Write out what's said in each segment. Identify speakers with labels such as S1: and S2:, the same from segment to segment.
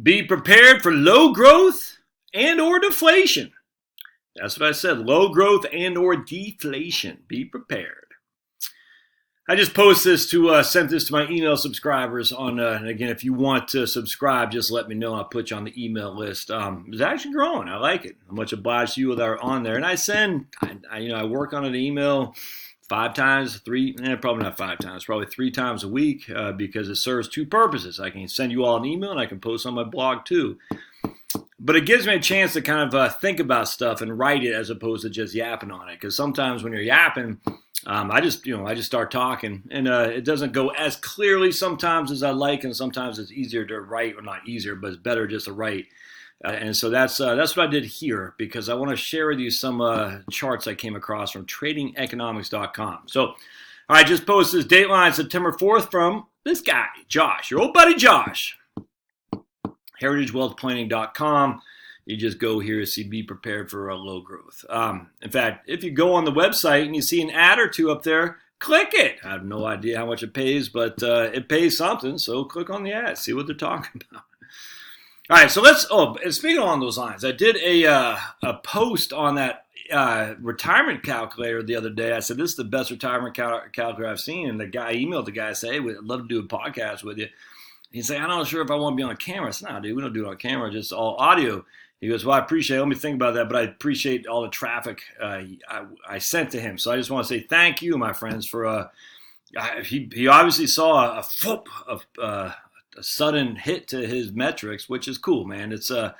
S1: Be prepared for low growth and or deflation. That's what I said, low growth and or deflation. Be prepared. I just posted this sent this to my email subscribers and again, if you want to subscribe, just let me know. I'll put you on the email list. It's actually growing. I like it. I'm much obliged to you that are on there. And I work on an email 5 times, probably not 5 times, probably 3 times a week because it serves 2 purposes. I can send you all an email and I can post on my blog too. But it gives me a chance to kind of think about stuff and write it as opposed to just yapping on it. Because sometimes when you're yapping, I just start talking, and it doesn't go as clearly sometimes as I like, and sometimes it's easier to write, or not easier, but it's better just to write. And so that's what I did here, because I want to share with you some charts I came across from tradingeconomics.com. So I just posted this Dateline September 4th from this guy, Josh, your old buddy Josh. heritagewealthplanning.com. You just go here to see be prepared for a low growth. In fact, if you go on the website and you see an ad or 2 up there, click it. I have no idea how much it pays, but it pays something, so click on the ad, see what they're talking about. All right, so and speaking along those lines, I did a post on that retirement calculator the other day. I said, this is the best retirement calculator I've seen, and the guy emailed the guy, say, hey, we'd love to do a podcast with you. He's saying, I'm not sure if I want to be on camera. I said, no, dude, we don't do it on camera, just all audio. He goes, well, I appreciate it. Let me think about that, but I appreciate all the traffic I sent to him. So I just want to say thank you, my friends, for he obviously saw a sudden hit to his metrics, which is cool, man. It's I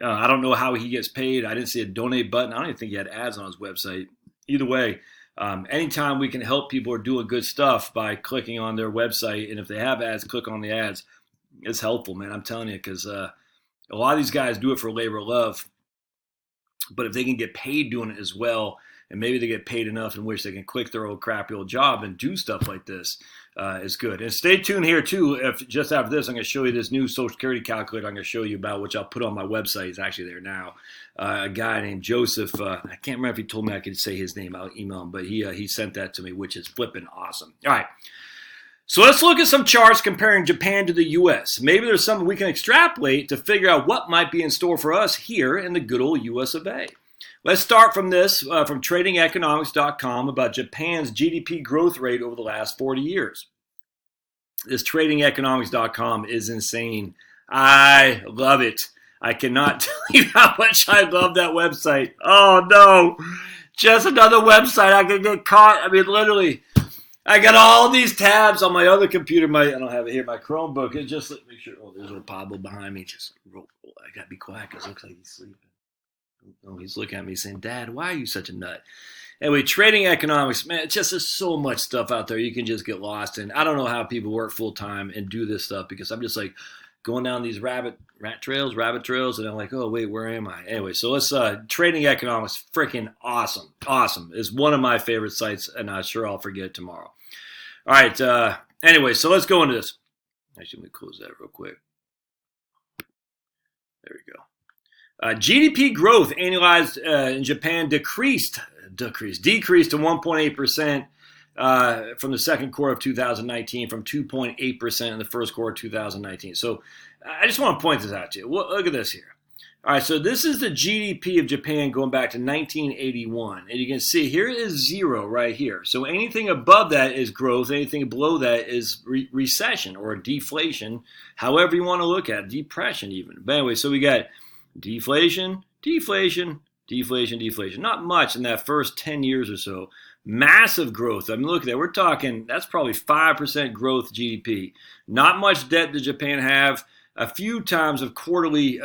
S1: don't know how he gets paid. I didn't see a donate button. I don't even think he had ads on his website. Either way, anytime we can help people who are doing good stuff by clicking on their website, and if they have ads, click on the ads, it's helpful, man. I'm telling you, because a lot of these guys do it for labor of love, but if they can get paid doing it as well, and maybe they get paid enough in which they can quit their old crappy old job and do stuff like this, is good. And stay tuned here too. If just after this, I'm going to show you this new Social Security calculator I'm going to show you about, which I'll put on my website. It's actually there now. A guy named Joseph. I can't remember if he told me I could say his name. I'll email him, but he sent that to me, which is flipping awesome. All right. So let's look at some charts comparing Japan to the U.S. Maybe there's something we can extrapolate to figure out what might be in store for us here in the good old U.S. of A. Let's start from this, from tradingeconomics.com, about Japan's GDP growth rate over the last 40 years. This tradingeconomics.com is insane. I love it. I cannot tell you how much I love that website. Oh, no. Just another website I can get caught. I mean, literally. I got all these tabs on my other computer. I don't have it here. My Chromebook. It just make sure. Oh, there's a Pablo behind me. Just roll. I gotta be quiet because it looks like he's sleeping. Oh, he's looking at me saying, "Dad, why are you such a nut?" Anyway, trading economics, man. It's just there's so much stuff out there you can just get lost in. I don't know how people work full time and do this stuff because I'm just like going down these rabbit trails, and I'm like, oh wait, where am I? Anyway, so let's trading economics, freaking awesome. It's one of my favorite sites, and I'm sure I'll forget it tomorrow. All right. Anyway, so let's go into this. Actually, let me close that real quick. There we go. GDP growth annualized in Japan decreased to 1.8% from the second quarter of 2019, from 2.8% in the first quarter of 2019. So I just want to point this out to you. Look at this here. All right, so this is the GDP of Japan going back to 1981. And you can see here is 0 right here. So anything above that is growth. Anything below that is recession or deflation, however you want to look at it, depression even. But anyway, so we got deflation. Not much in that first 10 years or so. Massive growth. I mean, look at that. We're talking, that's probably 5% growth GDP. Not much debt does Japan have. A few times of quarterly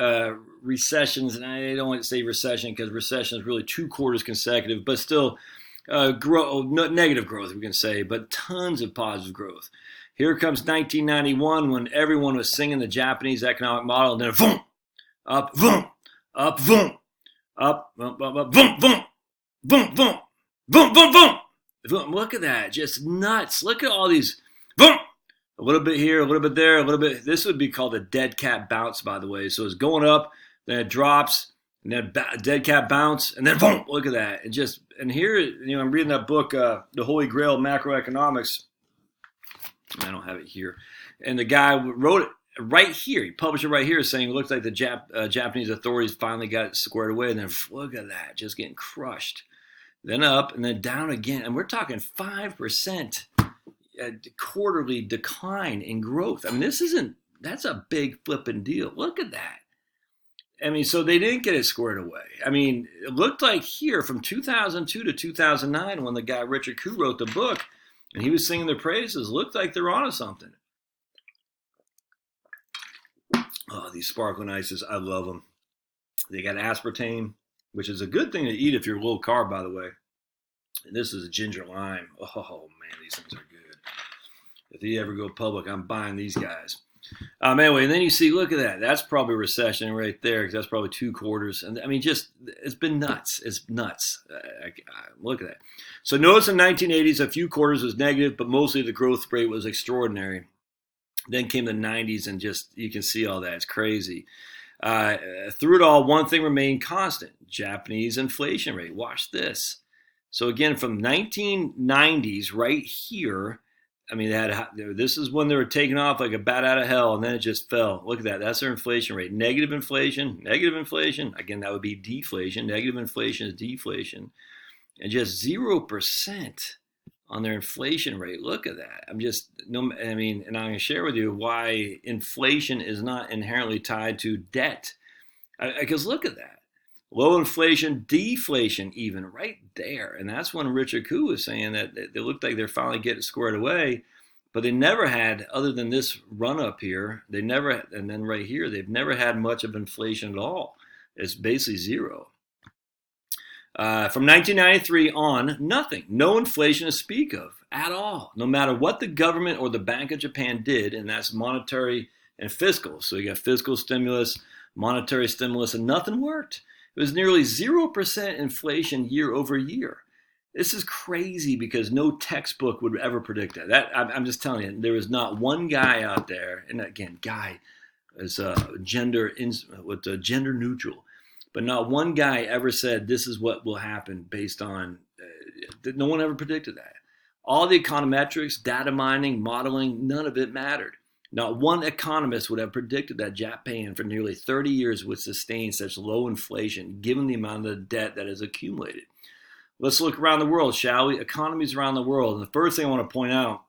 S1: recessions, and I don't want to say recession because recession is really 2 quarters consecutive, but still negative growth, we can say, but tons of positive growth. Here comes 1991 when everyone was singing the Japanese economic model, and then boom, up, boom, up, boom, up, boom, boom, boom, boom, boom, boom, boom, boom, boom. Look at that, just nuts. Look at all these, boom. A little bit here, a little bit there, a little bit. This would be called a dead cat bounce, by the way. So it's going up, then it drops, and then dead cat bounce, and then boom, look at that. And here, I'm reading that book, The Holy Grail of Macroeconomics. I don't have it here. And the guy wrote it, right here, he published it right here saying it looks like the Japanese authorities finally got it squared away. And then look at that, just getting crushed. Then up and then down again. And we're talking 5% quarterly decline in growth. I mean, that's a big flipping deal. Look at that. I mean, so they didn't get it squared away. I mean, it looked like here from 2002 to 2009 when the guy Richard Koo wrote the book and he was singing their praises, looked like they're onto something. Oh, these sparkling ices, I love them. They got aspartame, which is a good thing to eat if you're low carb, by the way. And this is ginger lime. Oh, man, these things are good. If you ever go public, I'm buying these guys. Anyway, and then you see, look at that. That's probably recession right there because that's probably 2 quarters. And I mean, just, it's been nuts. It's nuts. Look at that. So notice in the 1980s, a few quarters was negative, but mostly the growth rate was extraordinary. Then came the 90s and just, you can see all that. It's crazy. Through it all, one thing remained constant, Japanese inflation rate. Watch this. So again, from 1990s right here, I mean, this is when they were taking off like a bat out of hell, and then it just fell. Look at that. That's their inflation rate. Negative inflation, negative inflation. Again, that would be deflation. Negative inflation is deflation. And just 0% on their inflation rate. Look at that. And I'm going to share with you why inflation is not inherently tied to debt. Because look at that. Low inflation, deflation even right there. And that's when Richard Koo was saying that they looked like they're finally getting squared away, but they never had, other than this run up here, and then right here, they've never had much of inflation at all. It's basically zero. From 1993 on, nothing. No inflation to speak of at all, no matter what the government or the Bank of Japan did, and that's monetary and fiscal. So you got fiscal stimulus, monetary stimulus, and nothing worked. It was nearly 0% inflation year over year. This is crazy because no textbook would ever predict that. I'm just telling you, there was not one guy out there, and again, guy is gender neutral, but not one guy ever said this is what will happen based on. No one ever predicted that. All the econometrics, data mining, modeling, none of it mattered. Not one economist would have predicted that Japan for nearly 30 years would sustain such low inflation given the amount of debt that has accumulated. Let's look around the world, shall we? Economies around the world. And the first thing I want to point out,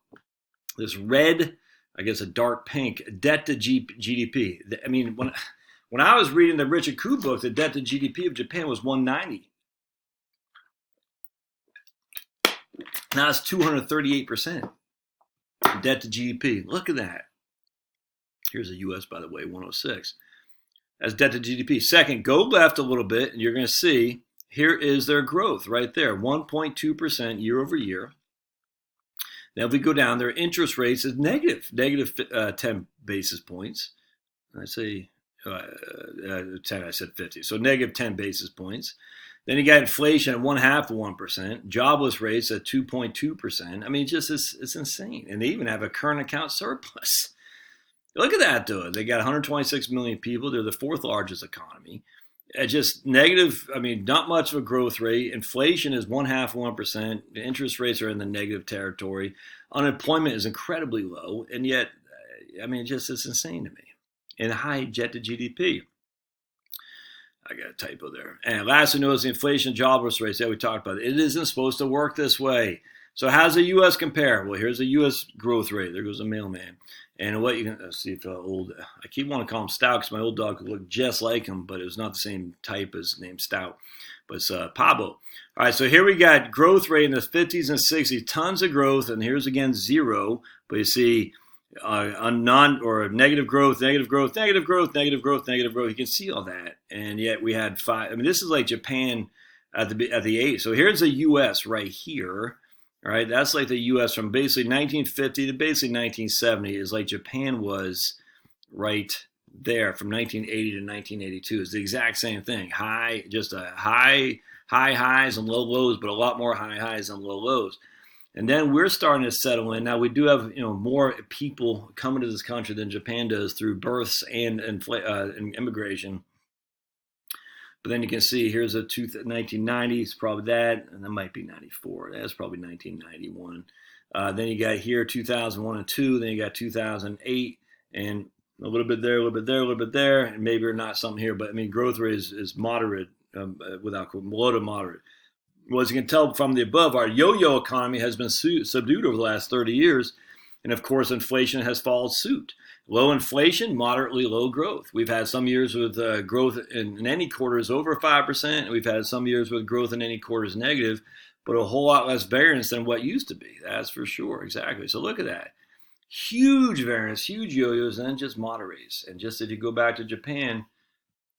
S1: this red, I guess a dark pink, debt to GDP. I mean, when I was reading the Richard Koo book, the debt to GDP of Japan was 190. Now it's 238%. Debt to GDP. Look at that. Here's the U.S., by the way, 106. That's debt to GDP. Second, go left a little bit, and you're going to see here is their growth right there, 1.2% year over year. Now, if we go down, their interest rates is negative 10 basis points. I say 10, I said 50. So negative 10 basis points. Then you got inflation at 0.5 of 1%, jobless rates at 2.2%. I mean, it's insane. And they even have a current account surplus. Look at that, though. They got 126 million people. They're the 4th largest economy. Just negative, I mean, not much of a growth rate. Inflation is 0.5 of 1%. The interest rates are in the negative territory. Unemployment is incredibly low. And yet, I mean, it's insane to me. And high debt to GDP. I got a typo there. And lastly, notice the inflation jobless rates that we talked about. It isn't supposed to work this way. So how does the U.S. compare? Well, here's the U.S. growth rate. There goes the mailman. And what you can see if I keep wanting to call him Stout because my old dog could look just like him, but it was not the same type as named Stout, but it's Pablo. All right, so here we got growth rate in the 50s and 60s, tons of growth, and here's again 0. But you see negative growth, negative growth, negative growth, negative growth, negative growth. You can see all that, and yet we had 5. I mean, this is like Japan at the 8. So here's the U.S. right here. All right, that's like the U.S. from basically 1950 to basically 1970 is like Japan was right there from 1980 to 1982. It's the exact same thing. High highs and low lows, but a lot more high highs and low lows. And then we're starting to settle in. Now we do have more people coming to this country than Japan does through births and immigration. But then you can see here's a 1990s, probably that, and that might be 94. That's probably 1991. Then you got here 2001 and 2. Then you got 2008, and A little bit there, a little bit there, a little bit there, and maybe or not something here. But I mean, growth rate is moderate, without low to moderate. Well, as you can tell from the above, our yo-yo economy has been subdued over the last 30 years. And of course, inflation has followed suit. Low inflation, moderately low growth. We've had some years with growth in any quarter is over 5%. And we've had some years with growth in any quarter is negative, but a whole lot less variance than what used to be. That's for sure. Exactly. So look at that. Huge variance, huge yo-yos, and then just moderates. And just if you go back to Japan,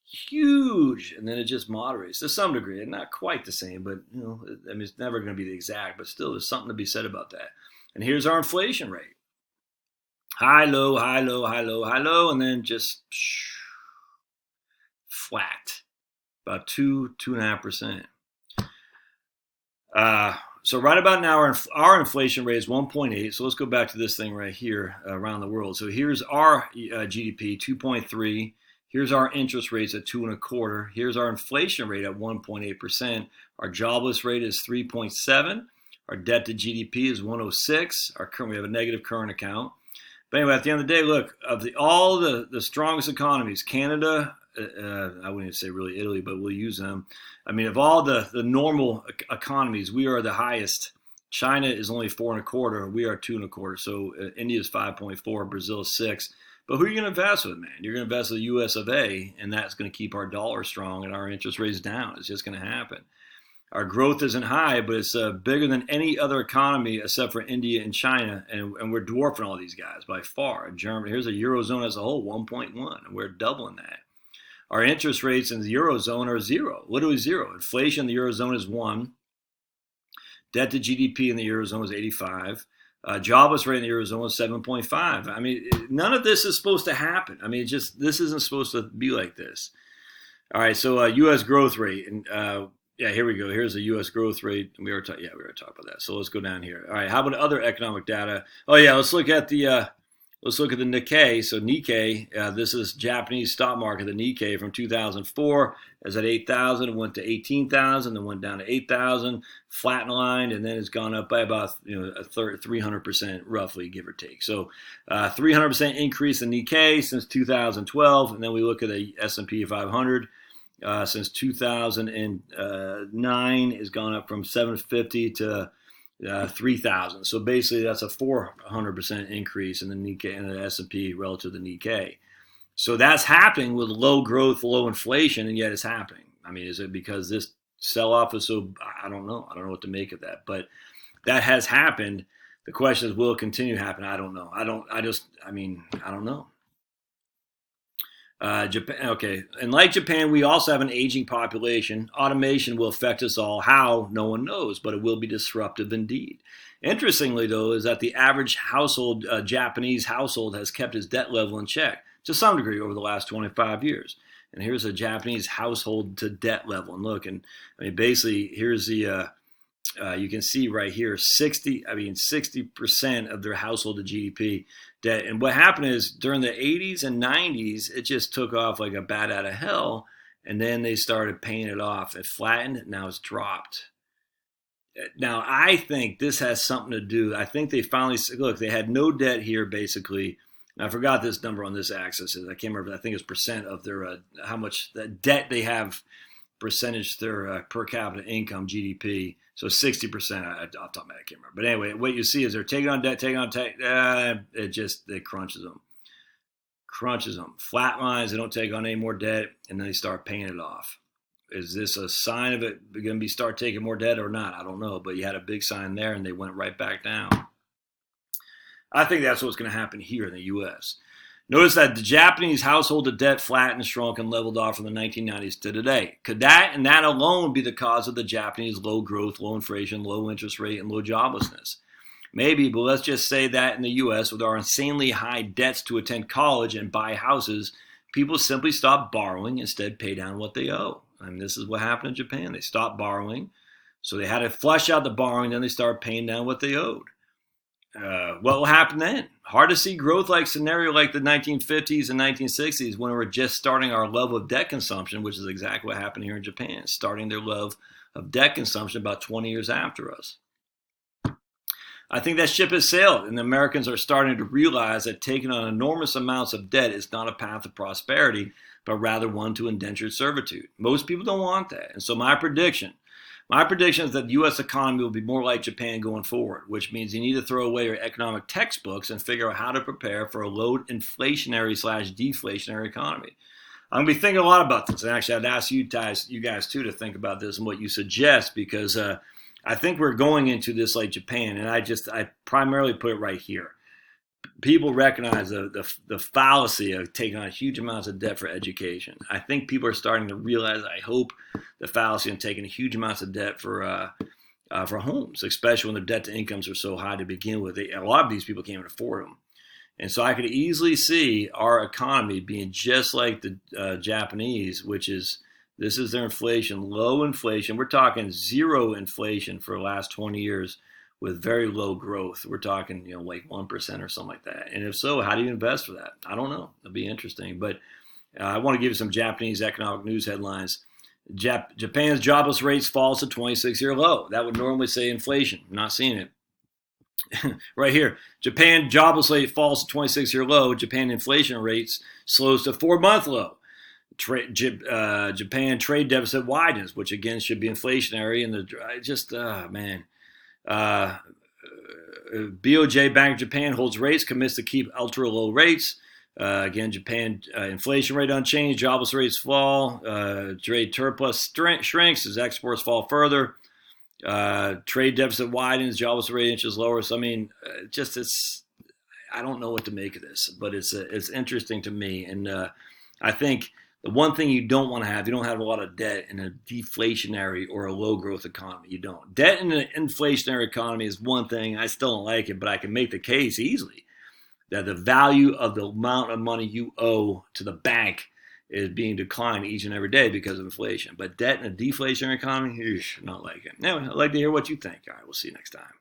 S1: huge, and then it just moderates to some degree. And not quite the same, but you know, I mean, it's never going to be the exact, but still there's something to be said about that. And here's our inflation rate. High, low, high, low, high, low, high, low, and then just flat, about 2.5%. So right about now, our inflation rate is 1.8. So let's go back to this thing right here around the world. So here's our GDP, 2.3. Here's our interest rates at 2.25. Here's our inflation rate at 1.8%. Our jobless rate is 3.7. Our debt to GDP is 106. We have a negative current account. But anyway, at the end of the day, look, of all the strongest economies, Canada, I wouldn't even say really Italy, but we'll use them. I mean, of all the normal economies, we are the highest. China is only 4.25. We are 2.25. So India is 5.4. Brazil is 6. But who are you going to invest with, man? You're going to invest with the US of A, and that's going to keep our dollar strong and our interest rates down. It's just going to happen. Our growth isn't high, but it's bigger than any other economy except for India and China, and we're dwarfing all these guys by far. Germany, here's a Eurozone as a whole, 1.1, and we're doubling that. Our interest rates in the Eurozone are 0, literally 0. Inflation in the Eurozone is 1. Debt to GDP in the Eurozone is 85. Jobless rate in the Eurozone is 7.5. I mean, none of this is supposed to happen. I mean, this isn't supposed to be like this. All right, so U.S. growth rate, and yeah, here we go. Here's the U.S. growth rate. We were talking about that. So let's go down here. All right, how about other economic data? Oh yeah, let's look at the Nikkei. So Nikkei, this is Japanese stock market. The Nikkei from 2004 is at 8,000. It went to 18,000. Then went down to 8,000. Flatlined, and then it's gone up by about 300% roughly, give or take. So 300% increase in Nikkei since 2012. And then we look at the S&P 500. Since 2009 has gone up from 750 to 3,000. So basically that's a 400% increase in the Nikkei and the S&P relative to the Nikkei. So that's happening with low growth, low inflation, and yet it's happening. I mean, is it because this sell-off is so, I don't know. I don't know what to make of that, but that has happened. The question is, will it continue to happen? I don't know. I don't know. Japan, okay. And like Japan, we also have an aging population. Automation will affect us all. How? No one knows, but it will be disruptive indeed. Interestingly, though, is that the average household, Japanese household, has kept its debt level in check to some degree over the last 25 years. And here's a Japanese household to debt level. And look, and I mean, basically, here's the, you can see right here, 60% of their household to GDP debt. And what happened is during the 80s and 90s, it just took off like a bat out of hell. And then they started paying it off. It flattened. Now it's dropped. Now, I think this has something to do. I think they finally, look, they had no debt here, basically. And I forgot this number on this axis. I can't remember. I think it's percent of their, how much the debt they have, percentage their per capita income, GDP. So 60%, off the top of my head, I can't remember. But anyway, what you see is they're taking on debt, it crunches them. Flatlines, they don't take on any more debt, and then they start paying it off. Is this a sign of it going to start taking more debt or not? I don't know, but you had a big sign there, and they went right back down. I think that's what's going to happen here in the U.S. Notice that the Japanese household to debt flattened, shrunk, and leveled off from the 1990s to today. Could that and that alone be the cause of the Japanese low growth, low inflation, low interest rate, and low joblessness? Maybe, but let's just say that in the U.S., with our insanely high debts to attend college and buy houses, people simply stop borrowing, instead pay down what they owe. I mean, this is what happened in Japan. They stopped borrowing, so they had to flush out the borrowing, then they started paying down what they owed. What will happen then? Hard to see growth like scenario like the 1950s and 1960s when we were just starting our level of debt consumption, which is exactly what happened here in Japan, starting their love of debt consumption about 20 years after us. I think that ship has sailed, and the Americans are starting to realize that taking on enormous amounts of debt is not a path to prosperity, but rather one to indentured servitude. Most people don't want that. And so my prediction is that the U.S. economy will be more like Japan going forward, which means you need to throw away your economic textbooks and figure out how to prepare for a low inflationary/deflationary economy. I'm going to be thinking a lot about this. And actually, I'd ask you guys too to think about this and what you suggest, because I think we're going into this like Japan. And I primarily put it right here. People recognize the fallacy of taking on huge amounts of debt for education. I think people are starting to realize, I hope, the fallacy of taking huge amounts of debt for homes, especially when their debt to incomes are so high to begin with. A lot of these people can't even afford them. And so I could easily see our economy being just like the Japanese, which is, this is their inflation, low inflation. We're talking zero inflation for the last 20 years. With very low growth. We're talking, like 1% or something like that. And if so, how do you invest for that? I don't know. It'll be interesting. But I want to give you some Japanese economic news headlines. Japan's jobless rates falls to 26-year low. That would normally say inflation. I'm not seeing it. Right here. Japan jobless rate falls to 26-year low. Japan inflation rates slows to 4-month low. Japan trade deficit widens, which again should be inflationary. And BOJ, Bank of Japan, holds rates, commits to keep ultra low rates. Again, Japan inflation rate unchanged, jobless rates fall, trade surplus shrinks as exports fall further. Trade deficit widens, jobless rate inches lower. So I mean, I don't know what to make of this, but it's interesting to me, and I think. The one thing you don't want to have, you don't have a lot of debt in a deflationary or a low growth economy. You don't. Debt in an inflationary economy is one thing. I still don't like it, but I can make the case easily that the value of the amount of money you owe to the bank is being declined each and every day because of inflation. But debt in a deflationary economy, not like it. Anyway, I'd like to hear what you think. All right, we'll see you next time.